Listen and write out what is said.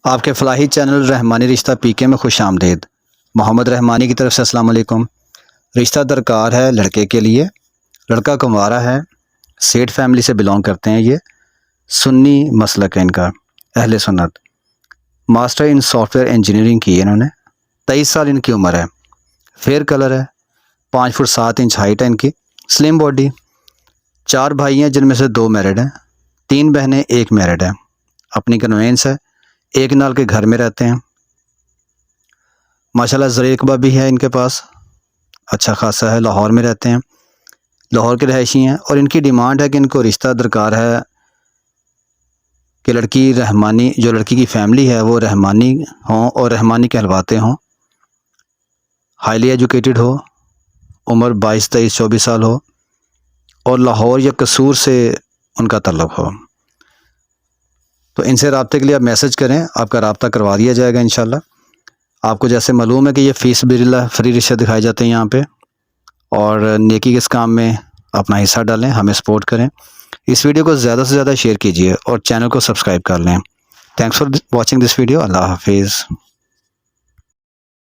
आपके फलाही चैनल रहमानी रिश्ता पीके में खुश आमदेद। मोहम्मद रहमानी की तरफ से अस्सलाम वालेकुम। रिश्ता दरकार है लड़के के लिए। लड़का कुंवारा है, सेठ फैमिली से बिलोंग करते हैं। ये सुन्नी मसलक है इनका, अहले सुन्नत। मास्टर इन सॉफ्टवेयर इंजीनियरिंग की है इन्होंने। 23 साल इनकी उम्र है। फेयर कलर है, 5 फुट 7 इंच हाइट है इनकी। Slim body. 4 भाई हैं जिनमें से 2 मैरिड हैं, 3 बहनें 1 मैरिड है। अपनी कन्वेंस है, एक नाल के घर में रहते हैं। माशाल्लाह ज़रीक़बा भी है इनके पास, अच्छा खासा है। लाहौर में रहते हैं, लाहौर के रहायशी हैं। और इनकी डिमांड है कि इनको रिश्ता दरकार है कि लड़की रहमानी, जो लड़की की फैमिली है वो रहमानी हों और रहमानी कहलवाते हों। हाईली एजुकेटेड हो, उम्र 22, 23, 24 साल हो और लाहौर या कसूर से उनका तल्लुक़ हो। तो इनसे रब्ते के लिए आप मैसेज करें, आपका रब्ता करवा दिया जाएगा इंशाल्लाह। आपको जैसे मालूम है कि ये फ़ीस बिल्ला फ्री रिश्ते दिखाए जाते हैं यहाँ पे, और नेकी के इस काम में अपना हिस्सा डालें, हमें सपोर्ट करें। इस वीडियो को ज़्यादा से ज़्यादा शेयर कीजिए और चैनल को सब्सक्राइब कर लें। Thanks for watching this video. अल्लाह हाफिज़।